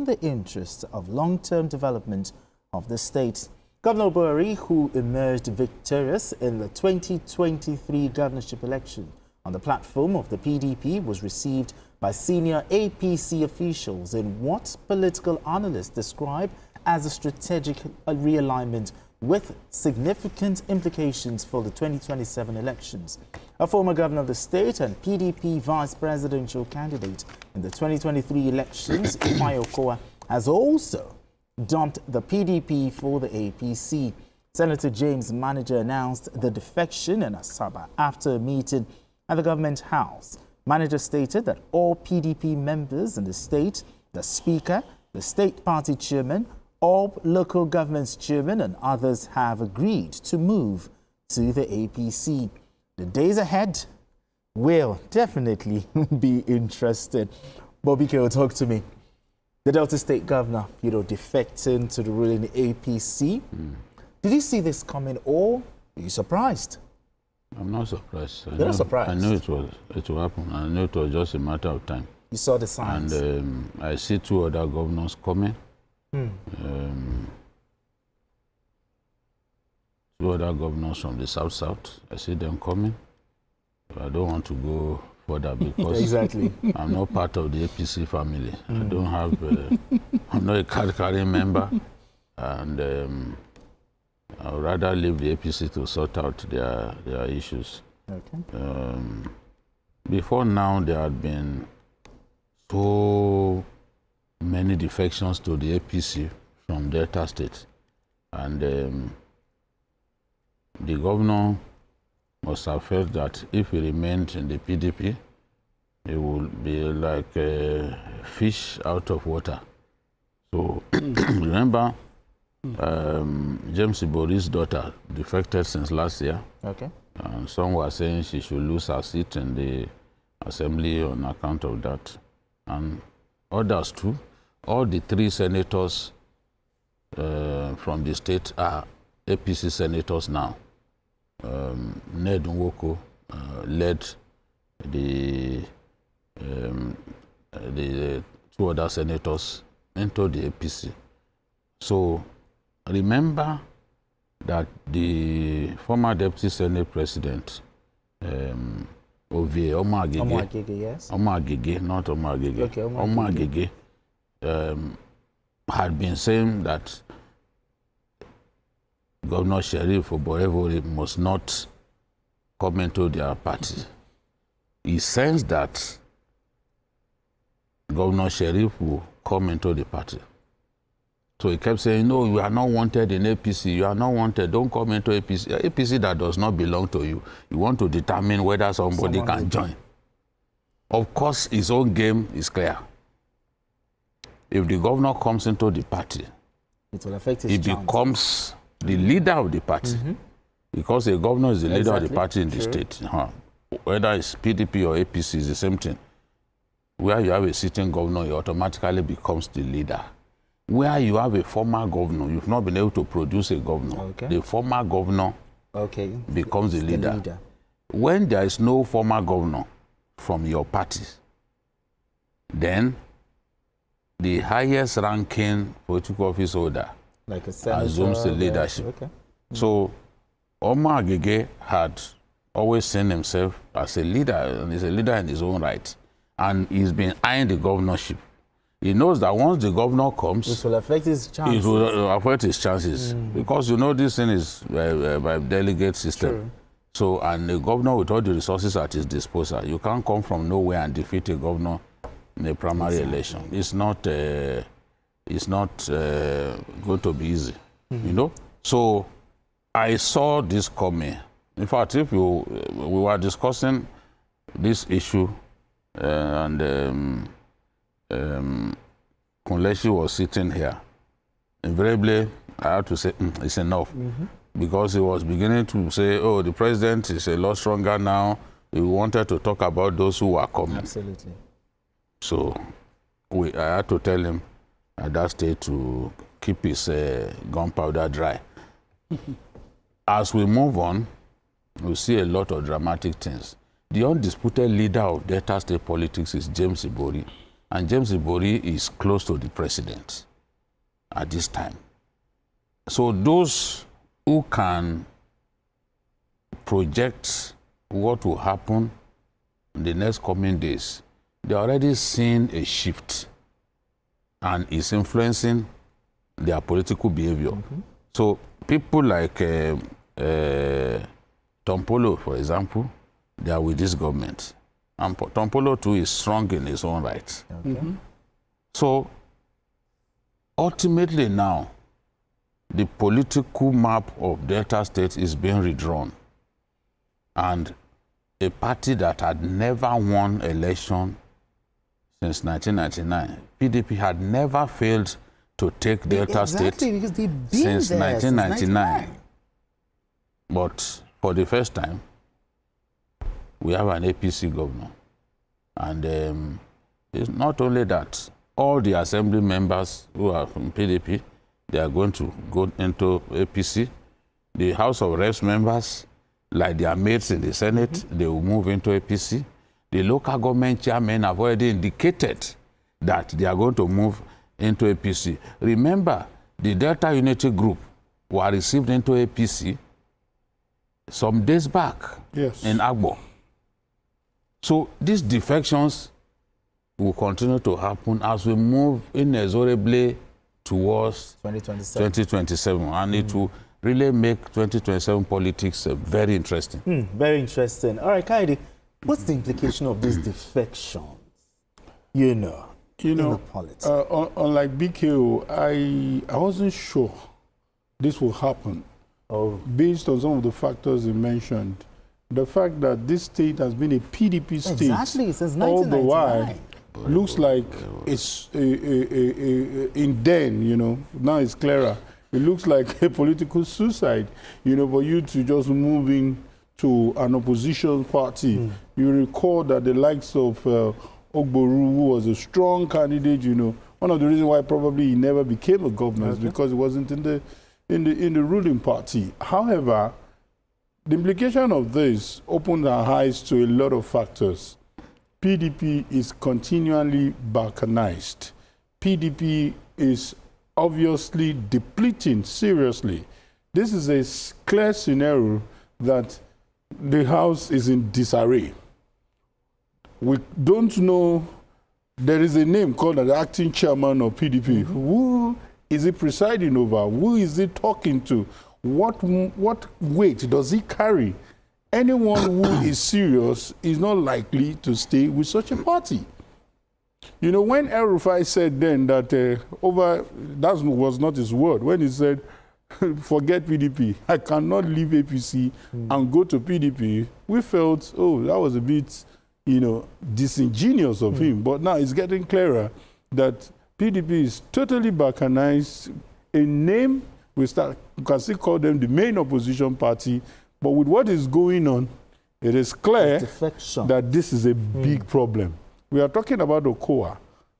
in the interest of long-term development of the state. Governor Boji, who emerged victorious in the 2023 governorship election on the platform of the PDP, was received by senior APC officials in what political analysts describe as a strategic realignment with significant implications for the 2027 elections. A former governor of the state and PDP vice presidential candidate in the 2023 elections, Ifeanyi has also dumped the PDP for the APC. Senator James Manager announced the defection in Asaba after a meeting at the government house. Manager stated that all PDP members in the state, the speaker, the state party chairman, all local governments chairman and others have agreed to move to the APC. The days ahead will definitely be interesting. Bobby K will talk to me. The Delta State Governor, defecting to the ruling APC. Did you see this coming or are you surprised? I'm not surprised. You're not surprised? I knew it will happen. I knew it was just a matter of time. You saw the signs? And I see two other governors coming. Two other governors from the South. I see them coming. I don't want to go further because exactly. I'm not part of the APC family. I don't have, I'm not a card-carrying member, and I would rather leave the APC to sort out their issues. Okay. Before now, there had been so many defections to the APC from Delta State, and the governor must have felt that if he remained in the PDP, he would be like a fish out of water. So remember, James Ibori's daughter defected since last year. Okay. And some were saying she should lose her seat in the assembly on account of that. And others too. All the three senators from the state are APC senators now. Ned Nwoko led the two other senators into the APC. So remember that the former Deputy Senate President, Ovie Omoagege, yes? Omoagege, not Omoagege. Okay, Omoagege had been saying that Governor Sheriff Oborevori must not come into their party. He sensed that Governor Sheriff will come into the party. So he kept saying, no, you are not wanted in APC. You are not wanted. Don't come into APC. APC that does not belong to you. You want to determine whether somebody can join. Of course, his own game is clear. If the governor comes into the party, it will affect his he chance. becomes the leader of the party. Because the governor is the leader of the party in the state. Whether it's PDP or APC, is the same thing. Where you have a sitting governor, he automatically becomes the leader. Where you have a former governor, you've not been able to produce a governor. Okay. The former governor becomes the leader. When there is no former governor from your party, then the highest ranking political office holder like a senator, assumes the leadership. Okay. So Omoagege had always seen himself as a leader, and he's a leader in his own right. And he's been eyeing the governorship. He knows that once the governor comes, it will affect his chances. It will affect his chances. Because this thing is by delegate system. True. So, and the governor with all the resources at his disposal, you can't come from nowhere and defeat a governor in a primary election. It's not going to be easy, So I saw this coming. In fact, we were discussing this issue, and Kunleshi was sitting here. Invariably, I had to say, it's enough. Because he was beginning to say, oh, the president is a lot stronger now. We wanted to talk about those who are coming. Absolutely. So I had to tell him at that stage to keep his gunpowder dry. As we move on, we see a lot of dramatic things. The undisputed leader of Delta State politics is James Ibori. And James Ibori is close to the president at this time. So those who can project what will happen in the next coming days, they're already seeing a shift and it's influencing their political behavior. So people like Tompolo, for example, they are with this government. And Tompolo too is strong in his own right. So ultimately now, the political map of Delta State is being redrawn. And a party that had never won election since 1999, PDP had never failed to take Delta State because they've been since there 1999. Since 1999. But for the first time, we have an APC governor. And it's not only that, all the assembly members who are from PDP, they are going to go into APC. The House of Reps members, like their mates in the Senate, they will move into APC. The local government chairmen have already indicated that they are going to move into APC. Remember, the Delta Unity Group were received into APC some days back in Agbo. So these defections will continue to happen as we move inexorably towards 2027. And it will really make 2027 politics very interesting. Very interesting. All right, Kaide, what's the implication of these defections? In the politics. Unlike BKO, I wasn't sure this will happen. Based on some of the factors you mentioned. The fact that this state has been a PDP state since all the 1999. while looks like it's in then, now it's clearer. It looks like a political suicide, for you to just move into an opposition party. You recall that the likes of Ogboru, who was a strong candidate, one of the reasons why probably he never became a governor is because he wasn't in the ruling party. However, the implication of this opened our eyes to a lot of factors. PDP is continually balkanized. PDP is obviously depleting seriously. This is a clear scenario that the House is in disarray. We don't know, there is a name called the acting chairman of PDP. Who is he presiding over? Who is he talking to? What weight does he carry? Anyone who is serious is not likely to stay with such a party. When El Rufai said then that that was not his word, when he said, forget PDP, I cannot leave APC and go to PDP, we felt, that was a bit, disingenuous of him. But now it's getting clearer that PDP is totally balkanized. In name, you can still call them the main opposition party, but with what is going on, it is clear that this is a big problem. We are talking about Okoa,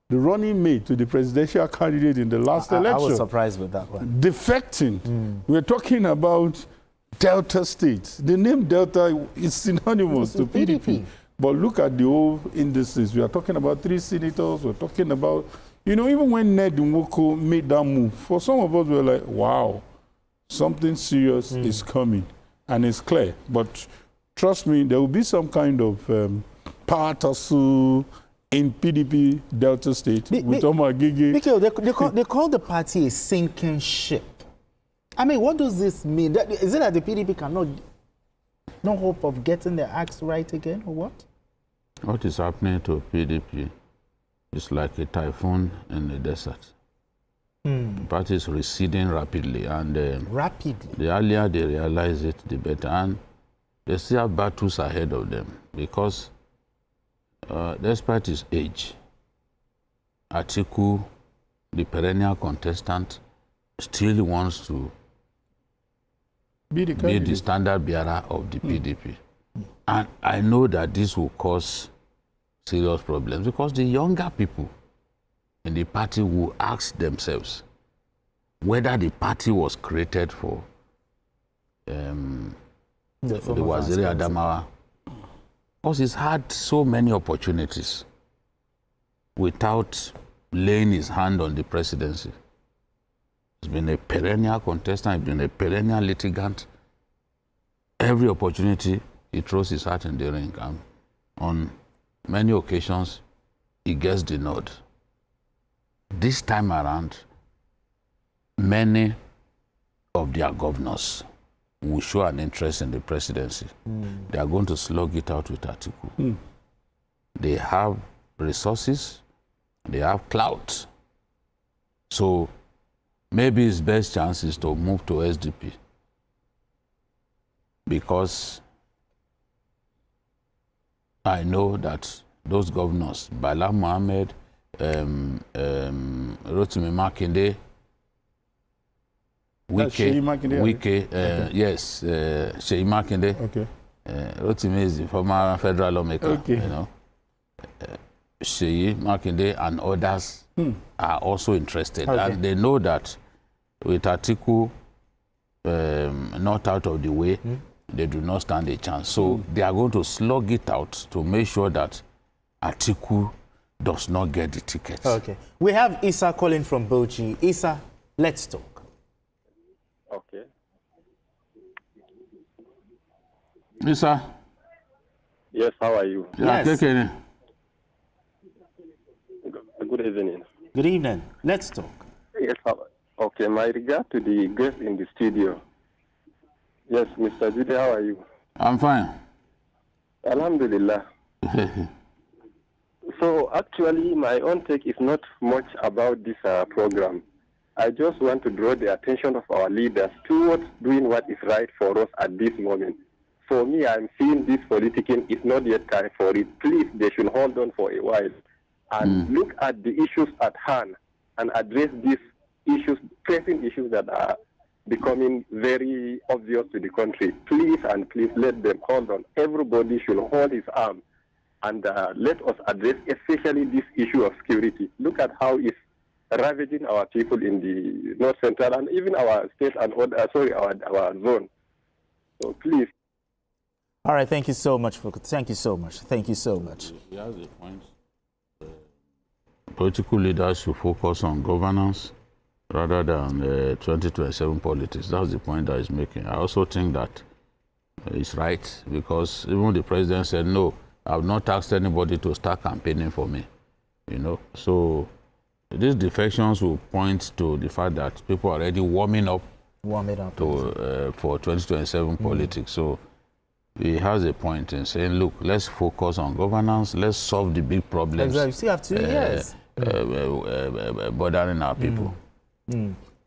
the running mate to the presidential candidate in the last election. I was surprised with that one. Defecting. We're talking about Delta State. The name Delta is synonymous to PDP. But look at the whole indices. We are talking about 3 senators. We're talking about, even when Ned Nwoko made that move, for some of us, we were like, wow, something serious is coming. And it's clear. But trust me, there will be some kind of power tussle in PDP Delta State with Omar Gigi. They call the party a sinking ship. I mean, what does this mean? Is it that the PDP cannot, no hope of getting their acts right again, or what? What is happening to PDP is like a typhoon in the desert. The party is receding rapidly, and the earlier they realize it, the better. And they still have battles ahead of them because despite his age, Atiku, the perennial contestant, still wants to be the standard bearer of the PDP. And I know that this will cause serious problems because the younger people in the party will ask themselves whether the party was created for the Waziri Adamawa, because he's had so many opportunities without laying his hand on the presidency. He's been a perennial contestant, he's been a perennial litigant. Every opportunity, he throws his hat in the ring. And on many occasions, he gets the nod. This time around, many of their governors will show an interest in the presidency. They are going to slug it out with Atiku. They have resources, they have clout. So maybe his best chance is to move to SDP, because I know that those governors, Bala Mohammed, Rotimi Makinde, Wike, yes, Sheyi Makinde. Okay. Rotimi is the former federal lawmaker, Okay. you know. Sheyi Makinde and others are also interested. Okay. And they know that with Atiku not out of the way, they do not stand a chance. So they are going to slug it out to make sure that Atiku does not get the tickets. Okay. We have Isa calling from Boji. Isa, let's talk. Okay. Isa? Yes, how are you? Yes. Okay. Good evening. Good evening. Let's talk. Yes, okay. My regard to the guest in the studio. Yes, Mr. Jude, how are you? I'm fine. Alhamdulillah. So actually, my own take is not much about this program. I just want to draw the attention of our leaders towards doing what is right for us at this moment. For me, I'm seeing this politicking is not yet time for it. Please, they should hold on for a while and look at the issues at hand and address these issues, pressing issues that are becoming very obvious to the country. Please and please let them hold on. Everybody should hold his arm and let us address especially this issue of security. Look at how it's ravaging our people in the North Central and even our state and our zone. So please. All right. Thank you so much. Thank you so much. Thank you so much. He has a point. Political leaders should focus on governance rather than 2027 politics. That's the point that he's making. I also think that he's right, because even the president said, no, I've not asked anybody to start campaigning for me. You know, so these defections will point to the fact that people are already warming up to for 2027 politics. So he has a point in saying, look, let's focus on governance, let's solve the big problems. Exactly. You still have 2 years. Bothering our people.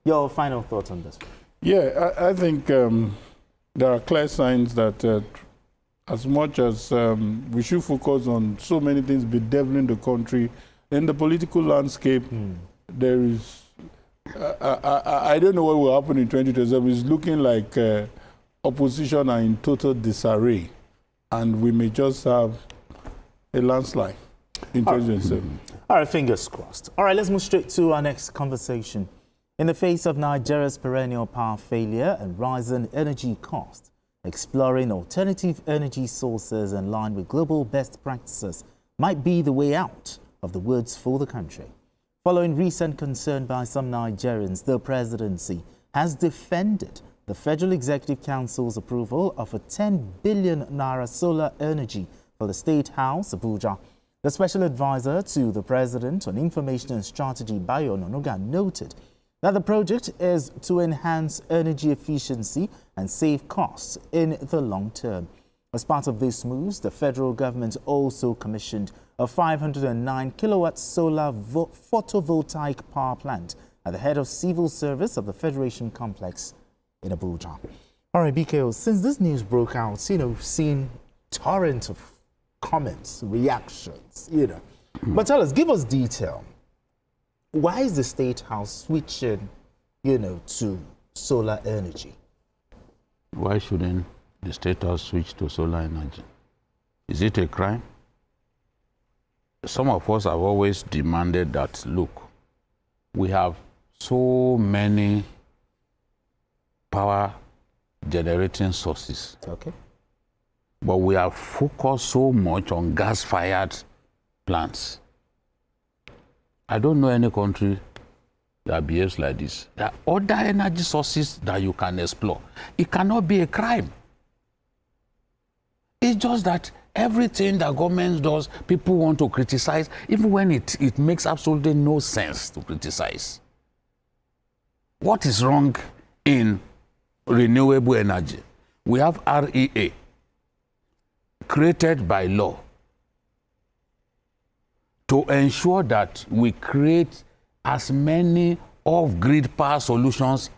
Your final thoughts on this? Yeah, I think there are clear signs that as much as we should focus on so many things bedeviling the country, in the political landscape, there is, I don't know what will happen in 2027. It's looking like opposition are in total disarray, and we may just have a landslide in 2027. All right, fingers crossed. All right, let's move straight to our next conversation. In the face of Nigeria's perennial power failure and rising energy costs, exploring alternative energy sources in line with global best practices might be the way out of the woods for the country. Following recent concern by some Nigerians, the presidency has defended the Federal Executive Council's approval of a 10 billion naira solar energy for the State House, Abuja. The special advisor to the president on information and strategy, Bayo Ononuga, noted that the project is to enhance energy efficiency and save costs in the long term. As part of these moves, the federal government also commissioned a 509 kilowatt solar photovoltaic power plant at the head of civil service of the Federation Complex in Abuja. All right, BKO, since this news broke out, we've seen torrent of comments, reactions, But tell us, give us detail. Why is the State House switching, to solar energy? Why shouldn't the State House switch to solar energy? Is it a crime? Some of us have always demanded that, look, we have so many power generating sources. Okay. But we have focused so much on gas-fired plants. I don't know any country that behaves like this. There are other energy sources that you can explore. It cannot be a crime. It's just that everything that government does, people want to criticize, even when it makes absolutely no sense to criticize. What is wrong in renewable energy? We have REA, created by law, to ensure that we create as many off-grid power solutions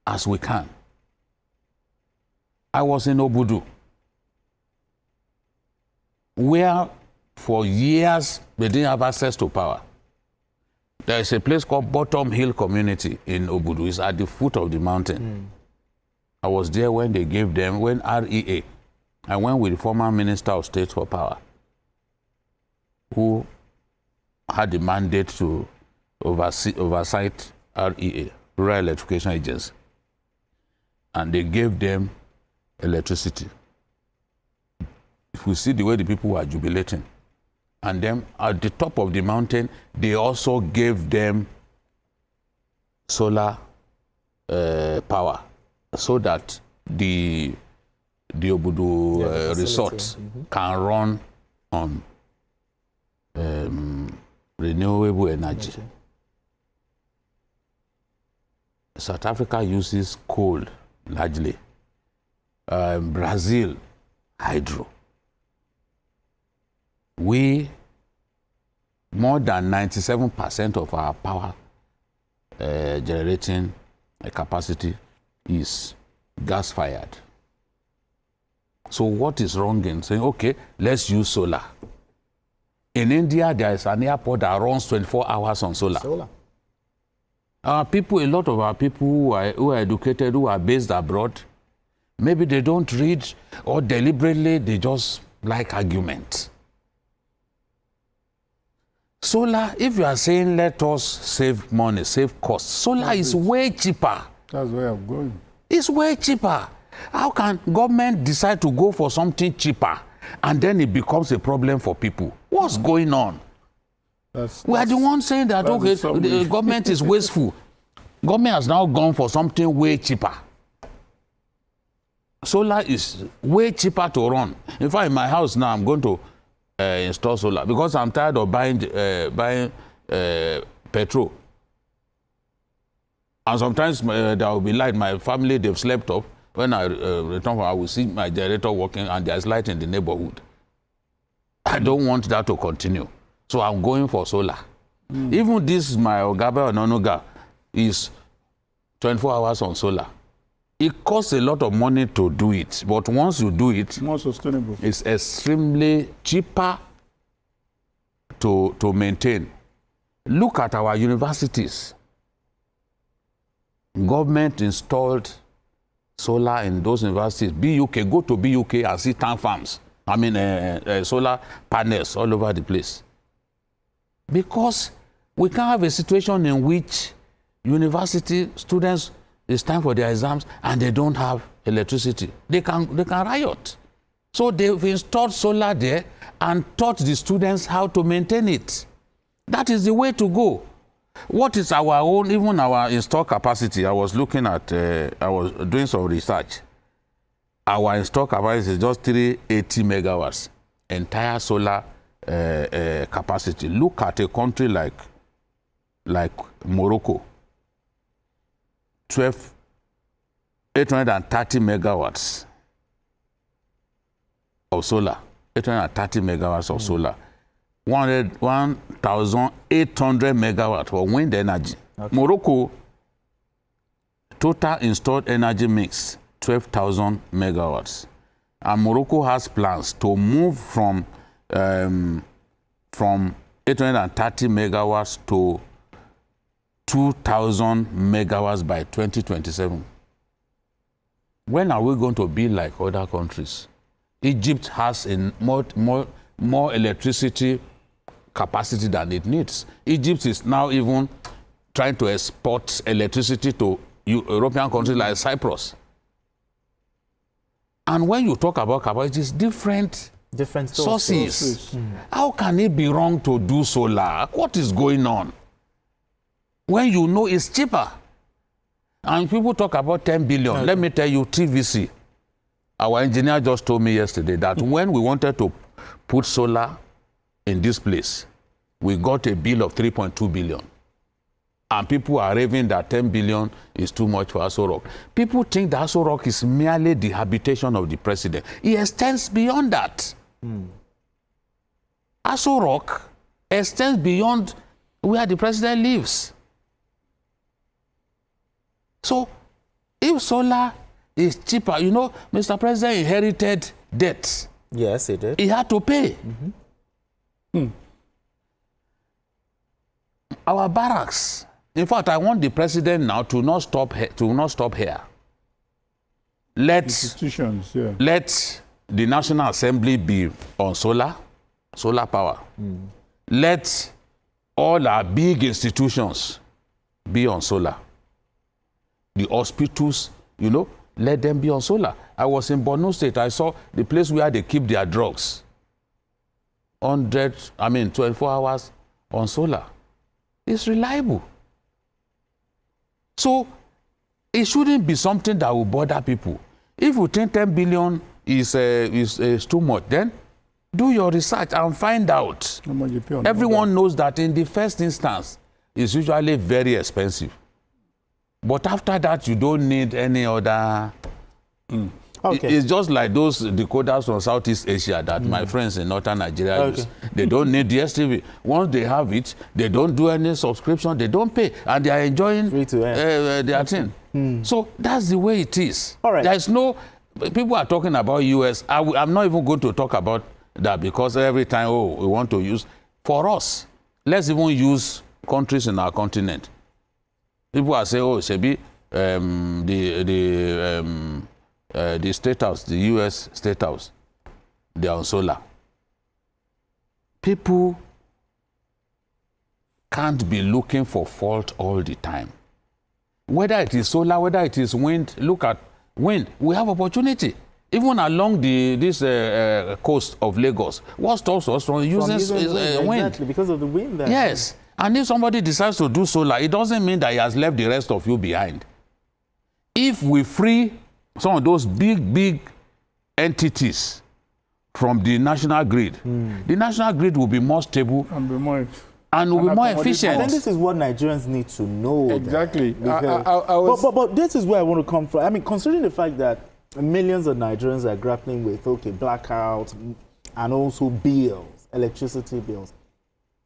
as we can. I was in Obudu, where for years they didn't have access to power. There is a place called Bottom Hill Community in Obudu. It's at the foot of the mountain. I was there when they gave them, when REA, I went with the former Minister of State for Power, who had the mandate to oversight REA, Rural Electrification Agency. And they gave them electricity. If we see the way the people were jubilating. And then at the top of the mountain, they also gave them solar power, so that the Obudu resort can run on renewable energy. South Africa uses coal largely. Brazil, hydro. We, more than 97% of our power generating capacity is gas-fired. So what is wrong in saying, okay, let's use solar? In India, there is an airport that runs 24 hours on solar. Our people, a lot of our people who are educated, who are based abroad, maybe they don't read, or deliberately they just like argument. Solar, if you are saying let us save money, save costs, solar is way cheaper. That's where I'm going. It's way cheaper. How can government decide to go for something cheaper and then it becomes a problem for people? What's going on? We are the ones saying that, okay, the government is wasteful. Government has now gone for something way cheaper. Solar is way cheaper to run. In fact, in my house now, I'm going to install solar because I'm tired of buying petrol. And sometimes there will be light. My family, they've slept off. When I return home, I will see my generator working and there's light in the neighborhood. I don't want that to continue. So I'm going for solar. Even this, my Ogabe or Nonoga, is 24 hours on solar. It costs a lot of money to do it, but once you do it, more sustainable. It's extremely cheaper to maintain. Look at our universities. Government installed solar in those universities. BUK, go to BUK and see tank farms. I mean, solar panels all over the place. Because we can't have a situation in which university students, it's time for their exams and they don't have electricity. They can riot. So they've installed solar there and taught the students how to maintain it. That is the way to go. What is our own, even our install capacity? I was looking at, I was doing some research. Our install capacity is just 380 megawatts, entire solar capacity. Look at a country like Morocco, 830 megawatts of solar, 830 megawatts of solar, 1,800 megawatts for wind energy. Okay. Morocco, total installed energy mix, 12,000 megawatts. And Morocco has plans to move from 830 megawatts to 2,000 megawatts by 2027. When are we going to be like other countries? Egypt has more electricity capacity than it needs. Egypt is now even trying to export electricity to European countries like Cyprus. And when you talk about capacity, it's different Different sources. How can it be wrong to do solar? What is going on? When you know it's cheaper. And people talk about 10 billion. Okay. Let me tell you, TVC, our engineer just told me yesterday that when we wanted to put solar in this place, we got a bill of 3.2 billion. And people are raving that 10 billion is too much for Aso Rock. People think that Aso Rock is merely the habitation of the president. It extends beyond that. Aso Rock extends beyond where the president lives. So, if solar is cheaper, you know, Mr. President inherited debt. Yes, he did. He had to pay. Our barracks. In fact, I want the president now to not stop here. Institutions, yeah. Let the National Assembly be on solar power. Let all our big institutions be on solar. The hospitals, you know, let them be on solar. I was in Borno State. I saw the place where they keep their drugs. 24 hours on solar. It's reliable. So, it shouldn't be something that will bother people. If you think 10 billion is too much, then do your research and find out. Everyone knows that in the first instance, it's usually very expensive. But after that, you don't need any other. Okay. It's just like those decoders from Southeast Asia that my friends in Northern Nigeria use. They don't need DSTV. Once they have it, they don't do any subscription, they don't pay, and they are enjoying their thing. So that's the way it is. All right. There is no. People are talking about US. I'm not even going to talk about that because every time, we want to use. For us, let's even use countries in our continent. People are saying, Sebi, the State House, the US State House, they are on solar. People can't be looking for fault all the time. Whether it is solar, whether it is wind, look at wind. We have opportunity. Even along this coast of Lagos, what stops us from using wind? Exactly, because of the wind there. Yes. And if somebody decides to do solar, it doesn't mean that he has left the rest of you behind. If we free some of those big entities from the national grid, the national grid will be more stable and be more efficient. I think this is what Nigerians need to know. Exactly. But this is where I want to come from. I mean, considering the fact that millions of Nigerians are grappling with, blackouts and also bills, electricity bills.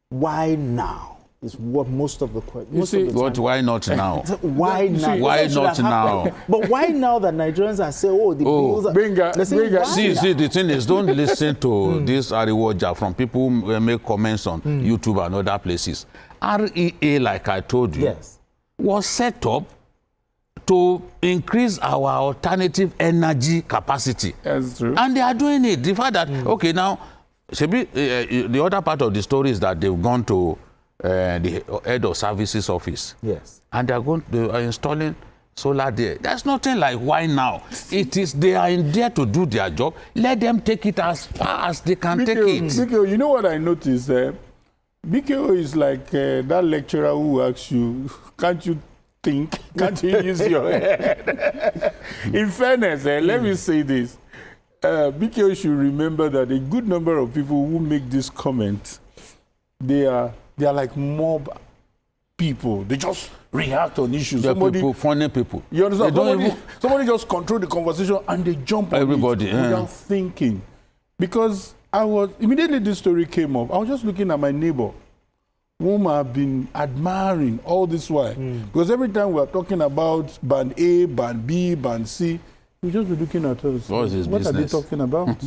Why now? Is what most of the questions. Why not now? Why now? Why not now? But why now that Nigerians are saying, the bills are... See, the thing is, don't listen to this Ariwoja from people who make comments on YouTube and other places. REA, like I told you, was set up to increase our alternative energy capacity. That's true. And they are doing it. The fact that, now, the other part of the story is that they've gone to the head of services office. Yes. And they are installing solar there. There's nothing like why now. They are in there to do their job. Let them take it as far as they can take it. BKO, you know what I noticed? BKO is like that lecturer who asks you, can't you think? Can't you use your head? In fairness, let me say this. BKO should remember that a good number of people who make this comment, they are like mob people. They just react on issues. Funny people. You understand? Somebody just control the conversation and they jump on everybody without thinking. Because immediately this story came up, I was just looking at my neighbor, whom I've been admiring all this while. Because every time we're talking about band A, band B, band C, we just be looking at us. What are they talking about?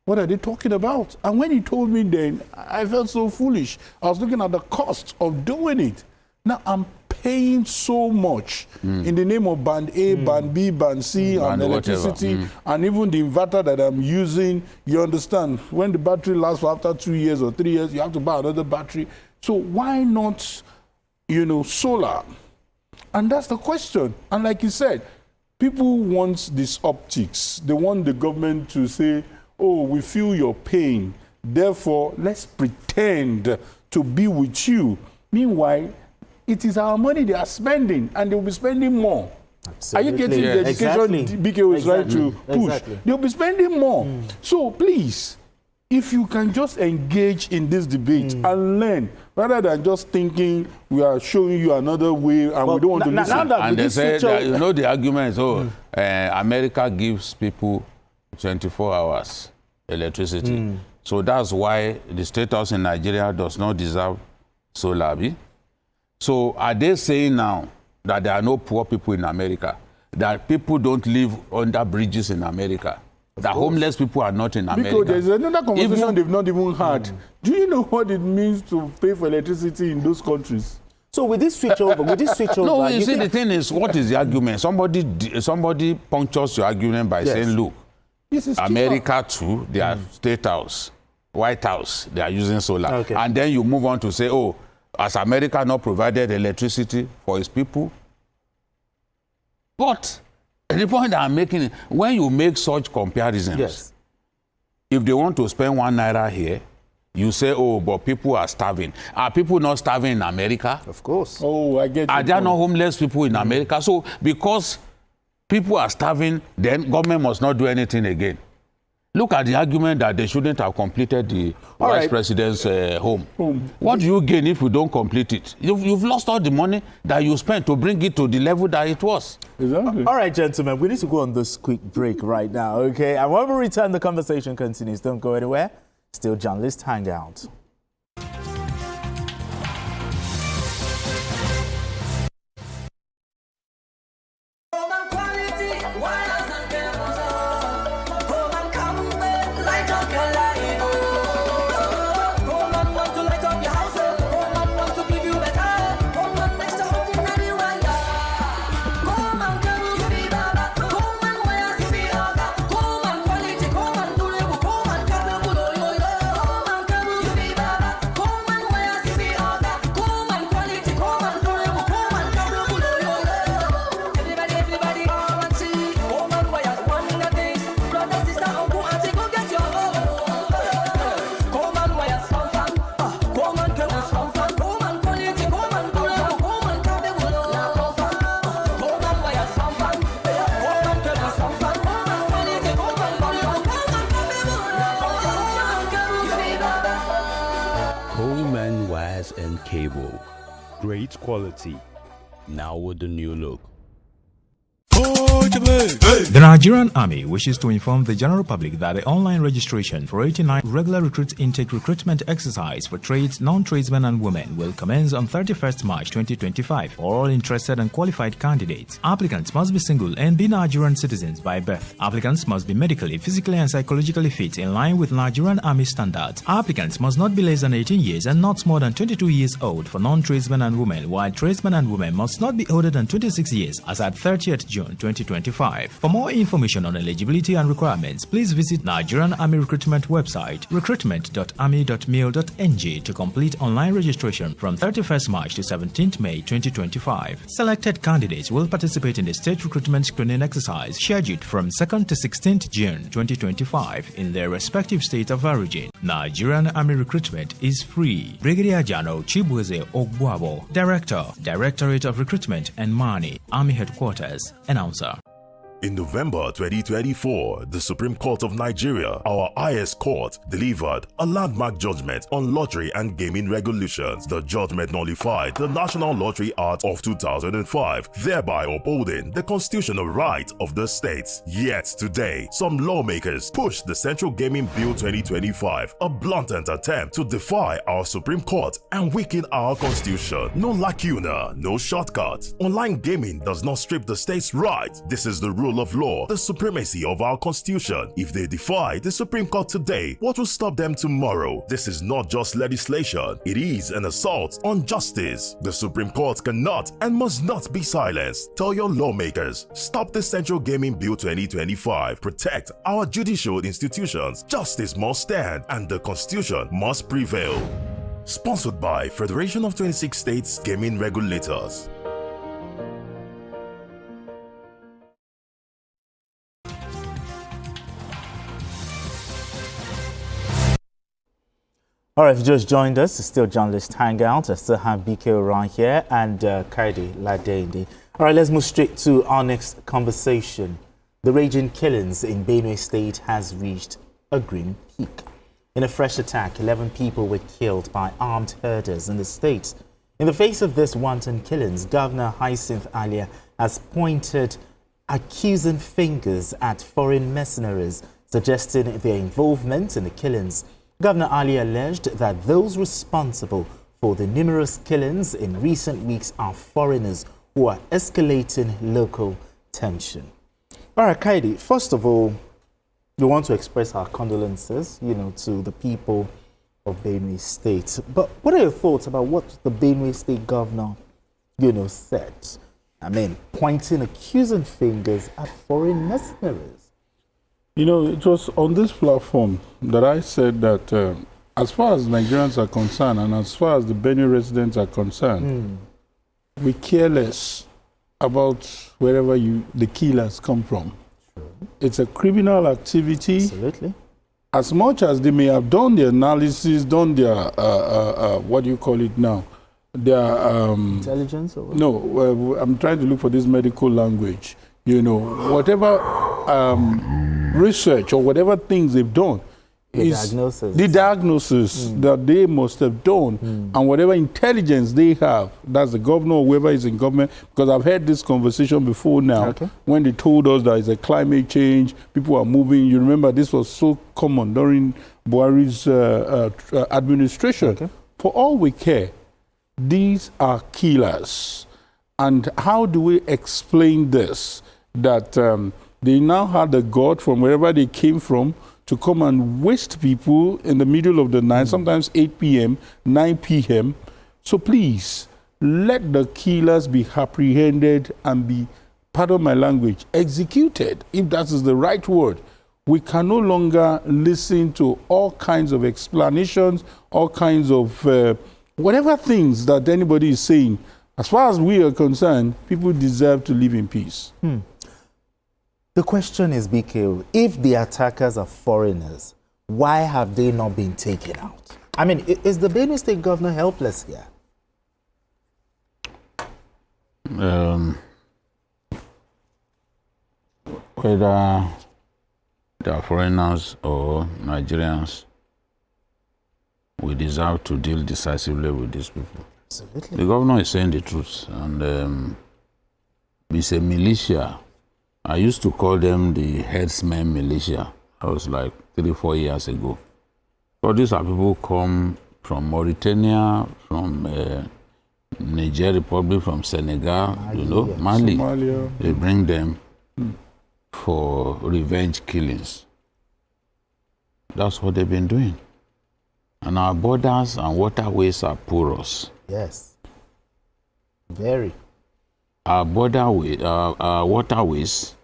What are they talking about? And when he told me then, I felt so foolish. I was looking at the cost of doing it. Now I'm paying so much in the name of band A, band B, band C, and electricity, and even the inverter that I'm using. You understand? When the battery lasts for after 2 years or 3 years, you have to buy another battery. So why not, solar? And that's the question. And like you said, people want these optics. They want the government to say, oh, we feel your pain, therefore let's pretend to be with you. Meanwhile, it is our money they are spending, and they will be spending more. Absolutely. Are you getting the education BK is right to push? They'll be spending more. So please, if you can just engage in this debate and learn, rather than just thinking we are showing you another way and we don't want to listen. And they say that, you know, the argument is, America gives people 24 hours electricity. So that's why the state house in Nigeria does not deserve solar. So are they saying now that there are no poor people in America, that people don't live under bridges in America, that homeless people are not in America? Because there's another conversation they've not even had. Do you know what it means to pay for electricity in those countries? So with this switch over, no, you see, the thing is, what is the argument? Somebody punctures your argument by saying, look, America too, their state house, White House, they are using solar. Okay. And then you move on to say, oh, has America not provided electricity for its people? But the point that I'm making, when you make such comparisons, if they want to spend ₦1 here, you say, oh, but people are starving. Are people not starving in America? Of course. Oh, I get it. Are there not homeless people in America? So because people are starving, then government must not do anything again. Look at the argument that they shouldn't have completed the vice president's home. What do you gain if you don't complete it? You've lost all the money that you spent to bring it to the level that it was. Exactly. All right, gentlemen, we need to go on this quick break right now, okay? And when we return, the conversation continues. Don't go anywhere. Still Journalist Hangout. And cable, great quality, now with the new look. The Nigerian Army wishes to inform the general public that the online registration for 89 regular recruit intake recruitment exercise for trades, non-tradesmen and women will commence on 31st March 2025 for all interested and qualified candidates. Applicants must be single and be Nigerian citizens by birth. Applicants must be medically, physically and psychologically fit in line with Nigerian Army standards. Applicants must not be less than 18 years and not more than 22 years old for non-tradesmen and women, while tradesmen and women must not be older than 26 years as at 30th June 2025. For more information on eligibility and requirements, please visit Nigerian Army Recruitment website recruitment.army.mil.ng to complete online registration from 31st March to 17th May 2025. Selected candidates will participate in the state recruitment screening exercise scheduled from 2nd to 16th June 2025 in their respective state of origin. Nigerian Army Recruitment is free. Brigadier General Chibueze Ogbuabo, Director, Directorate of Recruitment and Money, Army Headquarters, Announcer. In November 2024, the Supreme Court of Nigeria, our highest court, delivered a landmark judgment on lottery and gaming regulations. The judgment nullified the National Lottery Act of 2005, thereby upholding the constitutional right of the states. Yet today, some lawmakers push the Central Gaming Bill 2025, a blatant attempt to defy our Supreme Court and weaken our constitution. No lacuna, no shortcut. Online gaming does not strip the states' right. This is the rule of law, the supremacy of our constitution. If they defy the Supreme Court today, what will stop them tomorrow? This is not just legislation, it is an assault on justice. The Supreme Court cannot and must not be silenced. Tell your lawmakers, stop the Central Gaming Bill 2025. Protect our judicial institutions. Justice must stand and the Constitution must prevail. Sponsored by Federation of 26 States Gaming Regulators. All right, if you just joined us, it's still Journalist Hangout. I still have BK right here and Kaidi Ladende. All right, let's move straight to our next conversation. The raging killings in Benue State has reached a grim peak. In a fresh attack, 11 people were killed by armed herders in the state. In the face of this wanton killings, Governor Hyacinth Alia has pointed accusing fingers at foreign mercenaries, suggesting their involvement in the killings. Governor Ali alleged that those responsible for the numerous killings in recent weeks are foreigners who are escalating local tension. All right, Kaidi, first of all, we want to express our condolences, to the people of Benue State. But what are your thoughts about what the Benue State governor, said? I mean, pointing accusing fingers at foreign mercenaries. It was on this platform that I said that as far as Nigerians are concerned and as far as the Benue residents are concerned, we care less about wherever the killers come from. Sure. It's a criminal activity. Absolutely. As much as they may have done the analysis, done their, what do you call it now? Their... intelligence? Or what? No, I'm trying to look for this medical language. Whatever research or whatever things they've done, the diagnosis that they must have done, and whatever intelligence they have, that's the governor or whoever is in government, because I've had this conversation before now, when they told us that it's a climate change, people are moving. You remember this was so common during Buhari's administration. For all we care, these are killers. And how do we explain this? That they now had the God from wherever they came from to come and waste people in the middle of the night, sometimes 8 p.m., 9 p.m. So please, let the killers be apprehended and be, pardon my language, executed, if that is the right word. We can no longer listen to all kinds of explanations, all kinds of whatever things that anybody is saying. As far as we are concerned, people deserve to live in peace. The question is, BKO, if the attackers are foreigners, why have they not been taken out? I mean, is the Benue State governor helpless here? Whether they are foreigners or Nigerians, we deserve to deal decisively with these people. Absolutely. The governor is saying the truth, and it's a militia. I used to call them the headsmen militia. That was like 3-4 years ago. So these are people who come from Mauritania, from Niger Republic, from Senegal, Mali. Somalia. They bring them for revenge killings. That's what they've been doing. And our borders and waterways are porous. Yes. Very. Our waterways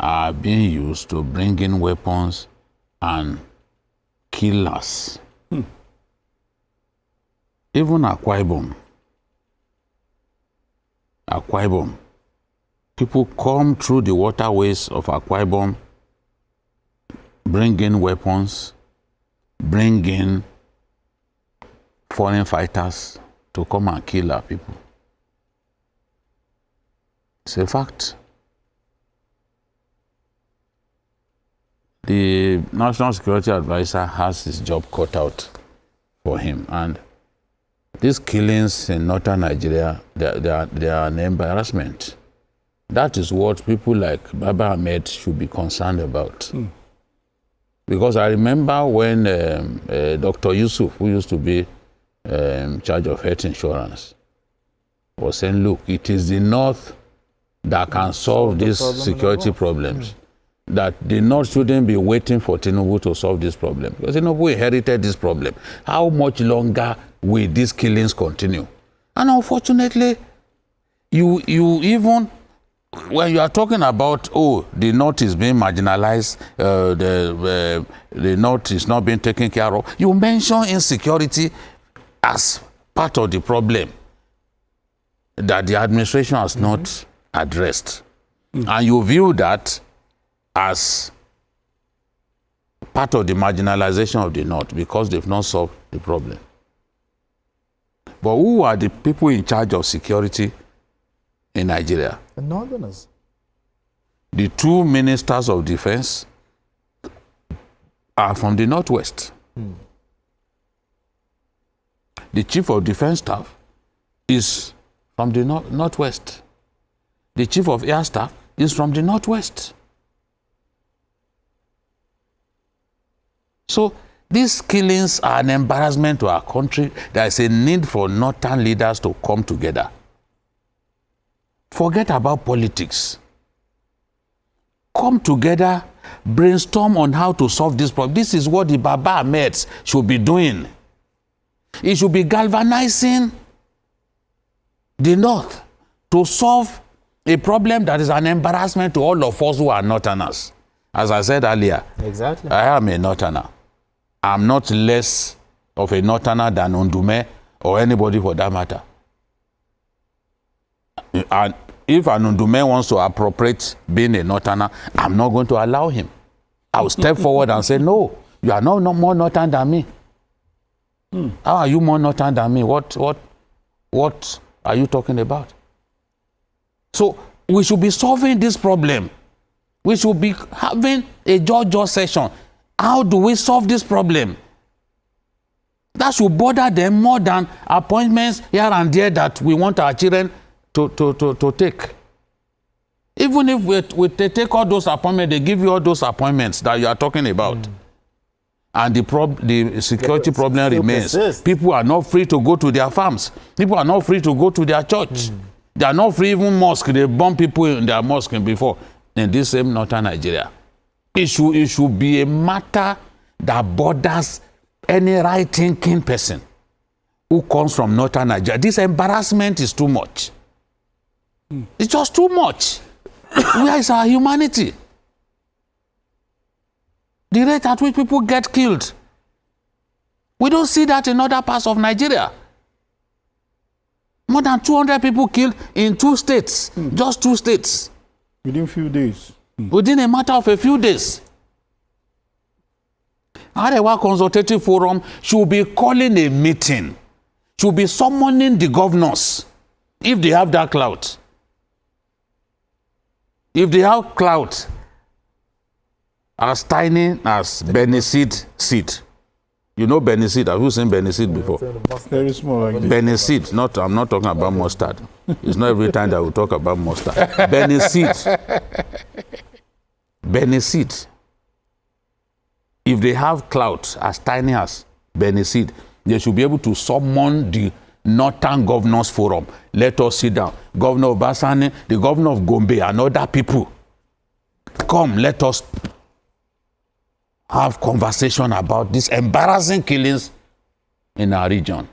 are being used to bring in weapons and kill us. Even Akwa Ibom, people come through the waterways of Akwa Ibom, bring in weapons, bring in foreign fighters to come and kill our people. It's a fact. The National Security Advisor has his job cut out for him, and these killings in northern Nigeria, they are an embarrassment. That is what people like Baba Ahmed should be concerned about. Because I remember when Dr. Yusuf, who used to be in charge of health insurance, was saying, look, it is the North that can solve these security problems. That the North shouldn't be waiting for Tinubu to solve this problem. Because Tinubu inherited this problem. How much longer will these killings continue? And unfortunately, you even, when you are talking about, the North is being marginalized, the North is not being taken care of, you mention insecurity as part of the problem that the administration has not addressed. And you view that as part of the marginalization of the North because they've not solved the problem. But who are the people in charge of security in Nigeria? The Northerners. The two ministers of defense are from the Northwest. The chief of defense staff is from the Northwest. The chief of air staff is from the Northwest. So these killings are an embarrassment to our country. There is a need for Northern leaders to come together. Forget about politics. Come together, brainstorm on how to solve this problem. This is what the Baba Ahmeds should be doing. It should be galvanizing the North to solve a problem that is an embarrassment to all of us who are Northerners. As I said earlier, exactly. I am a Northerner. I'm not less of a Northerner than Ondume or anybody for that matter. And if an Ondume wants to appropriate being a Northerner, I'm not going to allow him. I will step forward and say, no, you are no more Northern than me. How are you more Northern than me? What are you talking about? So we should be solving this problem. We should be having a judge session. How do we solve this problem? That should bother them more than appointments here and there that we want our children to take. Even if they take all those appointments, they give you all those appointments that you are talking about. And the security problem remains. Persist. People are not free to go to their farms. People are not free to go to their church. They are not free, even mosque. They bomb people in their mosque before. In this same Northern Nigeria. It should be a matter that borders any right-thinking person who comes from Northern Nigeria. This embarrassment is too much. It's just too much. Where is our humanity? The rate at which people get killed. We don't see that in other parts of Nigeria. More than 200 people killed in 2 states. Just 2 states. Within a few days. Within a matter of a few days. Arewa Consultative Forum should be calling a meeting. Should be summoning the governors. If they have that clout. If they have clout as tiny as Beneseed seed. You know Beneseed? Have you seen Beneseed before? Very small like this. Beneseed. I'm not talking about mustard. It's not every time that we talk about mustard. Beneseed. Beneseed. If they have clout as tiny as Beneseed, they should be able to summon the Northern Governors Forum. Let us sit down. Governor Obasani, the governor of Gombe, and other people. Come, let us have conversation about these embarrassing killings in our region.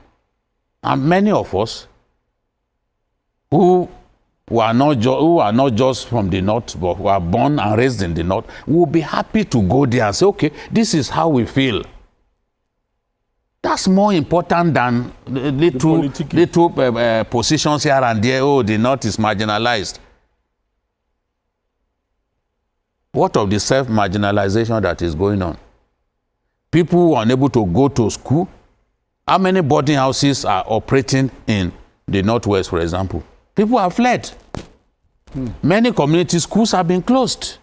And many of us who are not just from the North, but who are born and raised in the North, will be happy to go there and say, okay, this is how we feel. That's more important than little positions here and there. Oh, the North is marginalized. What of the self-marginalization that is going on? People who are unable to go to school. How many boarding houses are operating in the Northwest, for example? People have fled. Many community schools have been closed.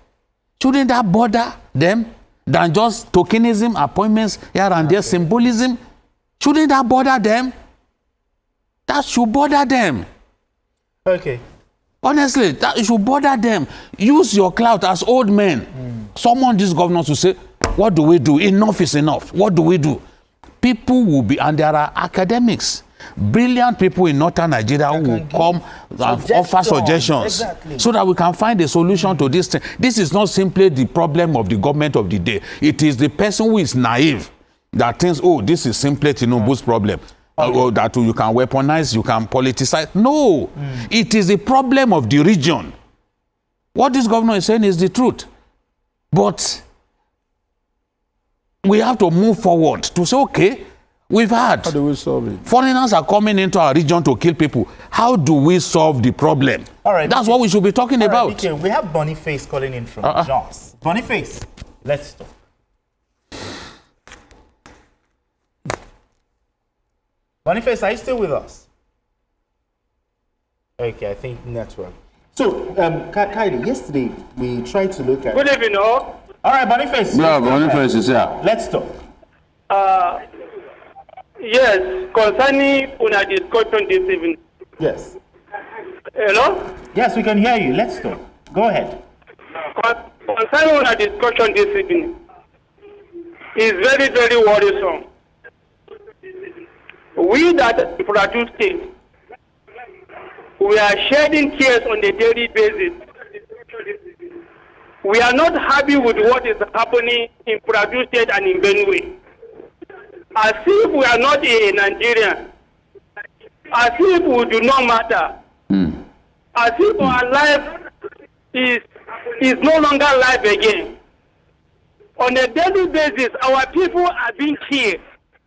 Shouldn't that bother them than just tokenism, appointments here and there, symbolism? Shouldn't that bother them? That should bother them. Okay. Honestly, that should bother them. Use your clout as old men. Someone, these governors will say, what do we do? Enough is enough. What do we do? People will be, and there are academics, brilliant people in Northern Nigeria who will come and offer suggestions so that we can find a solution to this thing. This is not simply the problem of the government of the day. It is the person who is naive that thinks, oh, this is simply Tinubu's problem. That you can weaponize, you can politicize. No, it is the problem of the region. What this governor is saying is the truth. But we have to move forward to say, okay, we've had. How do we solve it? Foreigners are coming into our region to kill people. How do we solve the problem? All right. That's what we should be talking about. We have Boniface calling in from Jos. Boniface, let's talk. Boniface, are you still with us? Okay, I think network. So, Kylie, yesterday we tried to look at... Good evening, all. All right, Boniface. Yeah, Boniface is here. Let's talk. Yes, concerning una discussion this evening. Yes. Hello? Yes, we can hear you. Let's talk. Go ahead. Concerning una discussion this evening is very, very worrisome. We that produce things, we are shedding tears on a daily basis. We are not happy with what is happening in Plateau State and in Benue. As if we are not in Nigeria. As if we do not matter. As if our life is no longer life again. On a daily basis, our people are being killed.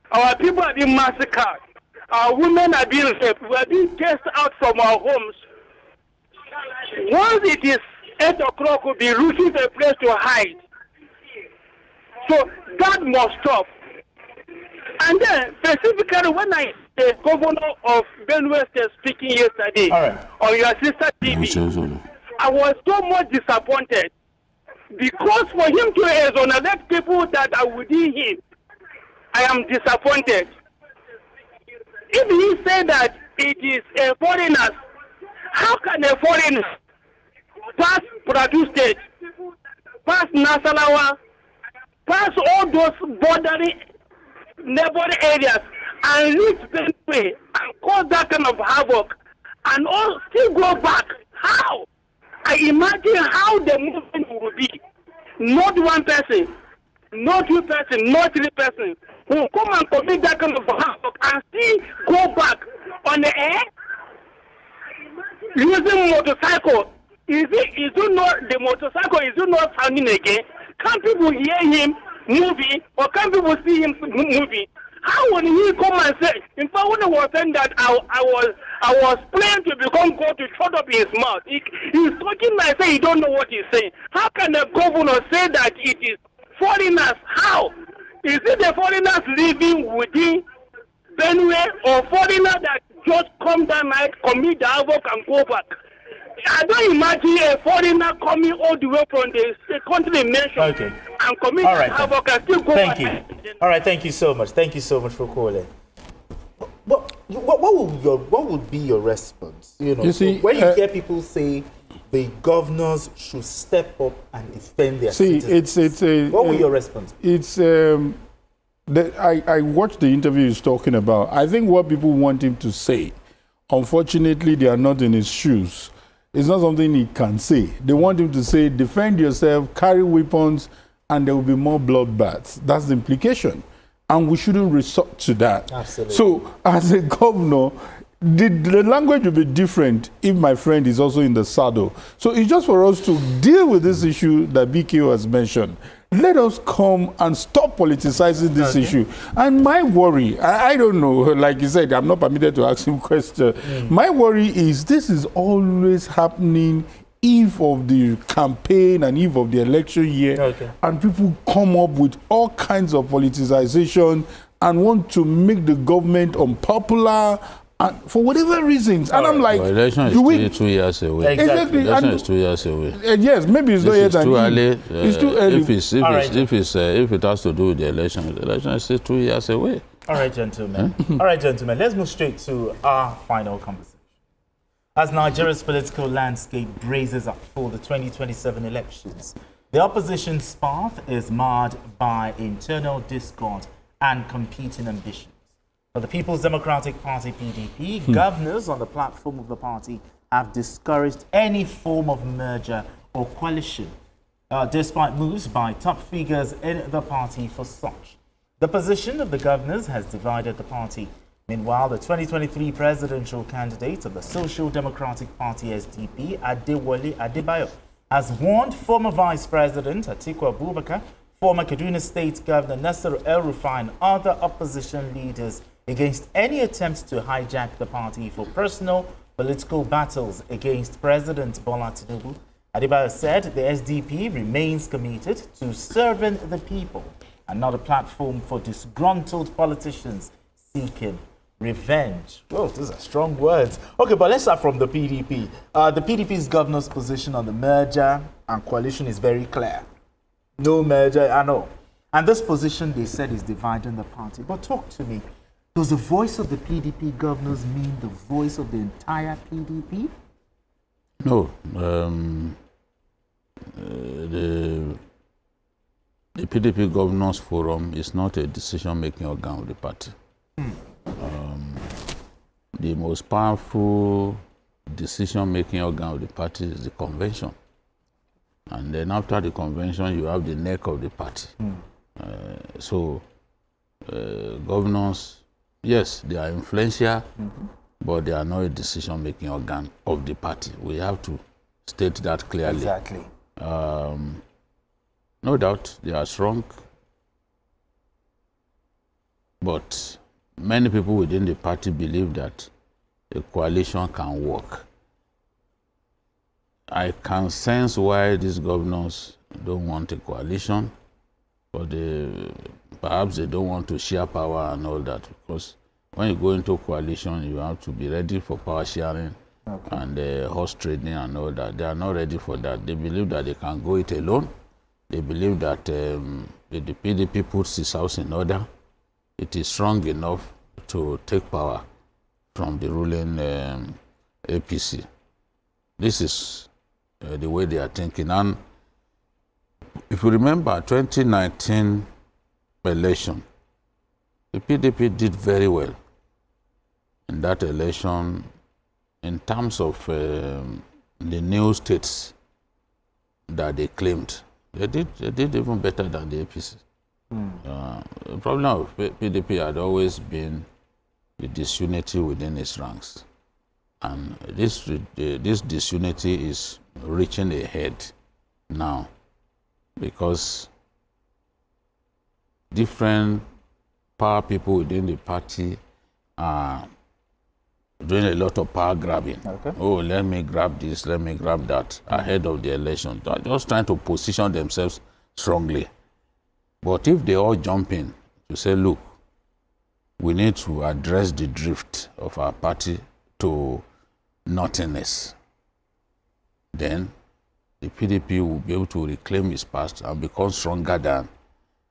Our people are being massacred. Our women are being raped. We are being chased out from our homes. Once it is 8 o'clock, we'll be looking for a place to hide. So that must stop. And then, specifically, when the governor of Benue State speaking yesterday on your sister TV, I was so much disappointed because for him to exonerate people that are within him, I am disappointed. If he said that it is a foreigner, how can a foreigner pass Plateau State, pass Nasarawa, pass all those bordering neighboring areas and reach Benue and cause that kind of havoc and all still go back? How? I imagine how the movement will be. Not one person, not two person, not three person who come and commit that kind of havoc and still go back on the air using motorcycle. Is it not the motorcycle? Is it not sounding again? Can people hear him moving or can people see him moving? How will he come and say? In fact, when I was saying that I was planning to become God to shut up his mouth. He's talking like say he don't know what he's saying. How can a governor say that it is foreigners? How? Is it the foreigners living within Benue or foreigners that just come down night, commit the havoc and go back? I don't imagine a foreigner coming all the way from the country mentioned and commit havoc and still go back. Thank you. All right, thank you so much. Thank you so much for calling. What would be your response? You see, when you hear people say the governors should step up and defend their citizens, what would your response be? I watched the interview he's talking about. I think what people want him to say, unfortunately, they are not in his shoes. It's not something he can say. They want him to say, defend yourself, carry weapons, and there will be more bloodbaths. That's the implication. And we shouldn't resort to that. Absolutely. So, as a governor, the language will be different if my friend is also in the saddle. So, it's just for us to deal with this issue that BKO has mentioned. Let us come and stop politicizing this issue. And my worry, I don't know, like you said, I'm not permitted to ask him questions. My worry is this is always happening eve of the campaign and eve of the election year. And people come up with all kinds of politicization and want to make the government unpopular and for whatever reasons. And I'm like, election is 2 years away. Exactly. Election is 2 years away. Yes, maybe it's not yet. Too early. It's too early. If it has to do with the election is still 2 years away. All right, gentlemen. All right, gentlemen. Let's move straight to our final conversation. As Nigeria's political landscape braces up for the 2027 elections, the opposition's path is marred by internal discord and competing ambitions. For the People's Democratic Party, PDP, governors on the platform of the party have discouraged any form of merger or coalition, despite moves by top figures in the party for such. The position of the governors has divided the party. Meanwhile, the 2023 presidential candidate of the Social Democratic Party, SDP, Adewale Adebayo, has warned former Vice President Atiku Abubakar, former Kaduna State Governor Nasir El-Rufai, and other opposition leaders against any attempts to hijack the party for personal political battles against President Bola Tinubu. Adebayo said the SDP remains committed to serving the people and not a platform for disgruntled politicians seeking Revenge. Oh, those are strong words. Okay, but let's start from the PDP. The PDP's governor's position on the merger and coalition is very clear. No merger at all. And this position, they said, is dividing the party. But talk to me. Does the voice of the PDP governors mean the voice of the entire PDP? No. The PDP Governors Forum is not a decision-making organ of the party. The most powerful decision-making organ of the party is the convention. And then after the convention, you have the neck of the party. Governors, yes, they are influential, but they are not a decision-making organ of the party. We have to state that clearly. Exactly. No doubt they are strong, but many people within the party believe that a coalition can work. I can sense why these governors don't want a coalition, but perhaps they don't want to share power and all that, because when you go into a coalition, you have to be ready for power sharing and horse trading and all that. They are not ready for that. They believe that they can go it alone. They believe that if the PDP puts its house in order, it is strong enough to take power from the ruling APC. This is the way they are thinking. And if you remember 2019 election, the PDP did very well in that election in terms of the new states that they claimed. They did even better than the APC. The problem of PDP had always been the disunity within its ranks. And this disunity is reaching a head now because different power people within the party are doing a lot of power grabbing. Oh, let me grab this, let me grab that ahead of the election. They're just trying to position themselves strongly. But if they all jump in to say, look, we need to address the drift of our party to nothingness, then the PDP will be able to reclaim its past and become stronger than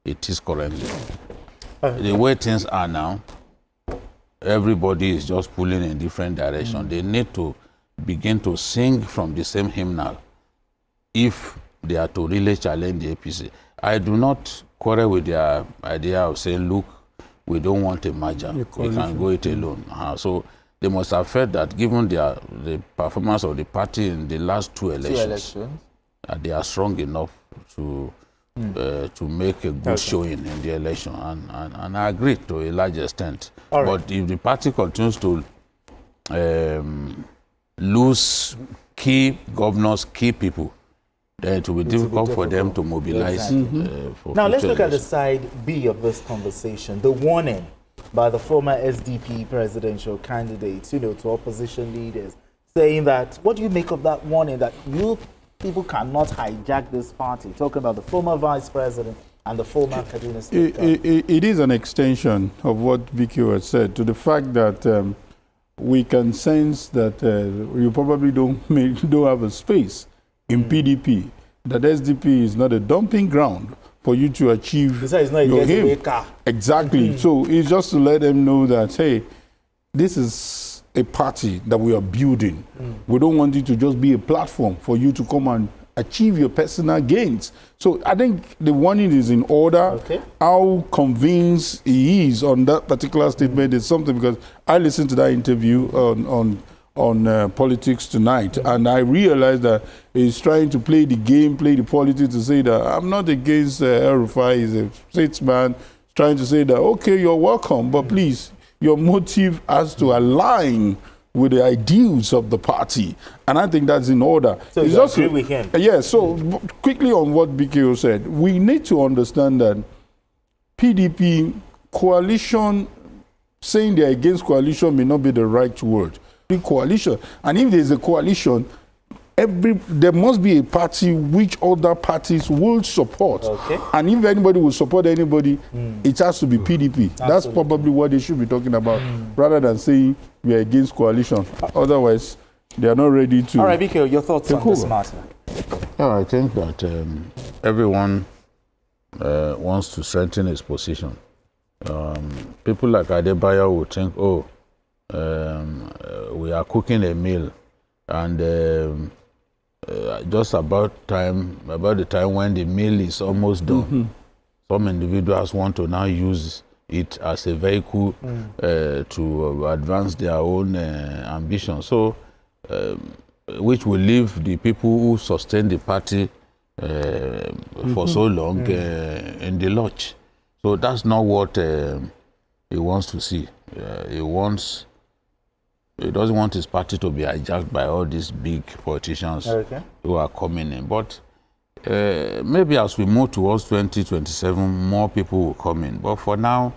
it is currently. The way things are now, everybody is just pulling in different directions. They need to begin to sing from the same hymnal if they are to really challenge the APC. I do not quarrel with their idea of saying, look, we don't want a merger. We can go it alone. So they must have felt that given the performance of the party in the last two elections, that they are strong enough to make a good showing in the election. And I agree to a large extent. But if the party continues to lose key governors, key people, then it will be difficult for them to mobilize. Now let's look at the side B of this conversation. The warning by the former SDP presidential candidates, to opposition leaders, saying that, what do you make of that warning that you people cannot hijack this party? Talking about the former vice president and the former Kaduna State. It is an extension of what BQ has said, to the fact that we can sense that you probably don't have a space in PDP, that SDP is not a dumping ground for you to achieve your aim. Exactly. So it's just to let them know that, hey, this is a party that we are building. We don't want it to just be a platform for you to come and achieve your personal gains. So I think the warning is in order. How convinced he is on that particular statement is something, because I listened to that interview on Politics Tonight, and I realized that he's trying to play the game, play the politics, to say that I'm not against El-Rufai. He's a statesman, trying to say that, okay, you're welcome, but please, your motive has to align with the ideals of the party. And I think that's in order. So you agree with him? Yeah, so quickly on what BKO said, we need to understand that PDP coalition, saying they're against coalition may not be the right word. Coalition, and if there's a coalition, there must be a party which other parties will support. Okay. And if anybody will support anybody, it has to be PDP. That's Absolutely. probably what they should be talking about, rather than saying we are against coalition. Otherwise, they are not ready to. All right, Biko, your thoughts on this over. matter? Yeah, I think that everyone wants to strengthen his position. People like Adebayo will think, we are cooking a meal, and just about the time when the meal is almost done, some individuals want to now use it as a vehicle to advance their own ambition. So, which will leave the people who sustain the party for so long in the lurch. So that's not what he wants to see. He doesn't want his party to be hijacked by all these big politicians who are coming in. But maybe as we move towards 2027, more people will come in. But for now,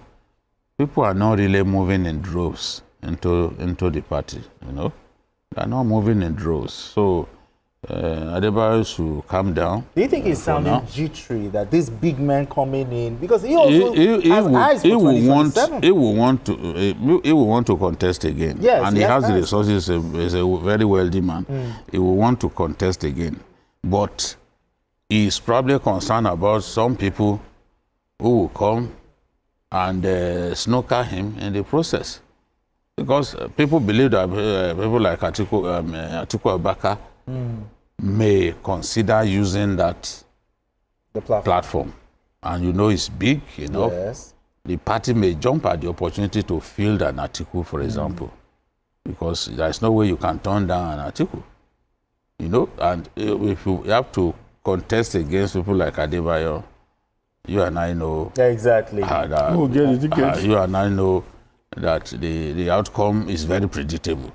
people are not really moving in droves into the party, you know. They are not moving in droves. So Adebayo should calm down. Do you think it's sounding jittery that these big men coming in, because he also has eyes for 2027? He will want to contest again. Yes, and he has the resources. He's a very wealthy man. He will want to contest again, but he's probably concerned about some people who will come and snooker him in the process, because people believe that people like Atiku Abubakar may consider using that platform. And you know it's big, you know. Yes. The party may jump at the opportunity to field an Atiku, for example, because there's no way you can turn down an Atiku, you know. And if you have to contest against people like Adebayo, you and I know exactly. You and I know that the outcome is very predictable,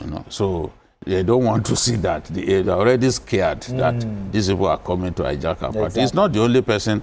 you know. So they don't want to see that. They're already scared that these people are coming to hijack our party. Exactly. It's not the only person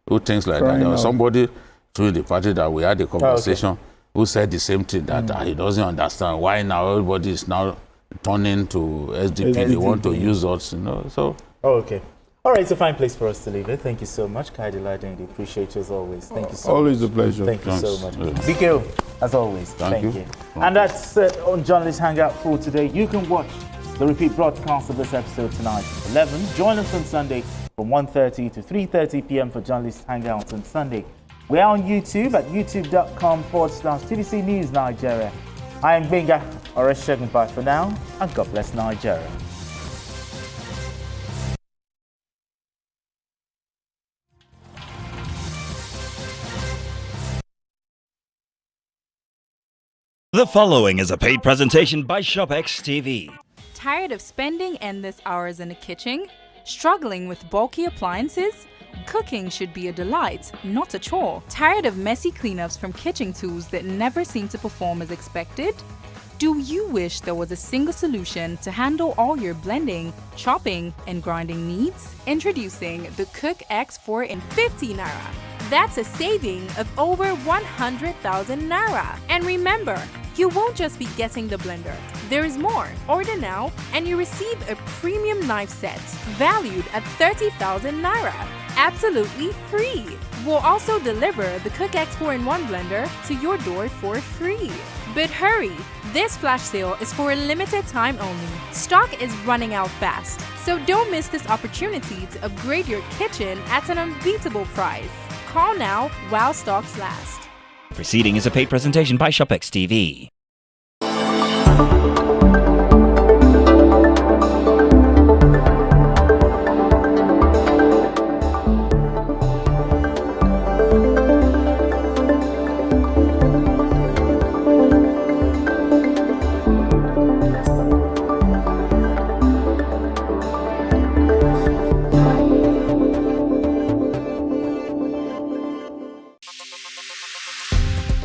who thinks like that. There was somebody through the party that we had a conversation who said the same thing, that he doesn't understand why now everybody is now turning to SDP. They want to use us, you know. So. Okay. All right, it's a fine place for us to leave it. Thank you so much, Kaidi Ladendi. Appreciate you as always. Thank you so much. Always a pleasure. Thank you so much. Yeah. Biko, as always. Thank you. And that's on Journalist Hangout for today. You can watch the repeat broadcast of this episode tonight at 11. Join us on Sunday from 1:30 to 3:30 p.m. for Journalist Hangout on Sunday. We're on YouTube at youtube.com/TVC News Nigeria. I am Benga Oreshegun. Bye for now, and God bless Nigeria. The following is a paid presentation by ShopX TV. Tired of spending endless hours in the kitchen? Struggling with bulky appliances? Cooking should be a delight, not a chore. Tired of messy cleanups from kitchen tools that never seem to perform as expected? Do you wish there was a single solution to handle all your blending, chopping, and grinding needs? Introducing the Cook X4 in 50 Naira. That's a saving of over 100,000 Naira. And remember, you won't just be getting the blender. There is more. Order now and you receive a premium knife set valued at 30,000 Naira. Absolutely free. We'll also deliver the Cook X 4-in-1 blender to your door for free. But hurry! This flash sale is for a limited time only. Stock is running out fast, so don't miss this opportunity to upgrade your kitchen at an unbeatable price. Call now while stocks last. Proceeding is a paid presentation by ShopX TV.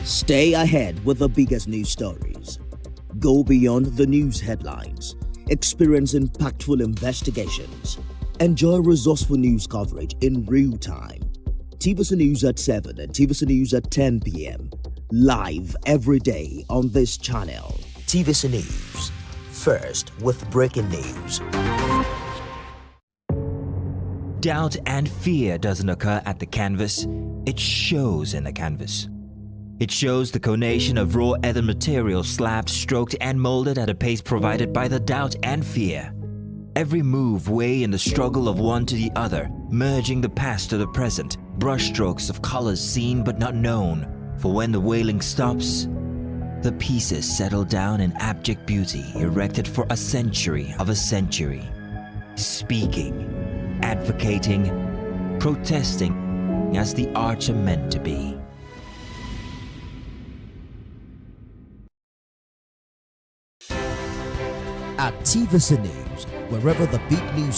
Stay ahead with the biggest news stories. Go beyond the news headlines. Experience impactful investigations. Enjoy resourceful news coverage in real time. TVC News at 7 and TVC News at 10 p.m. Live every day on this channel. TVC News. First, with breaking news. Doubt and fear doesn't occur at the canvas, it shows in the canvas. It shows the conation of raw earthen material slabbed, stroked and molded at a pace provided by the doubt and fear. Every move weigh in the struggle of one to the other, merging the past to the present, brushstrokes of colors seen but not known. For when the wailing stops, the pieces settle down in abject beauty erected for a century of a century. Speaking, advocating, protesting as the arts are meant to be. At TVC News, wherever the big news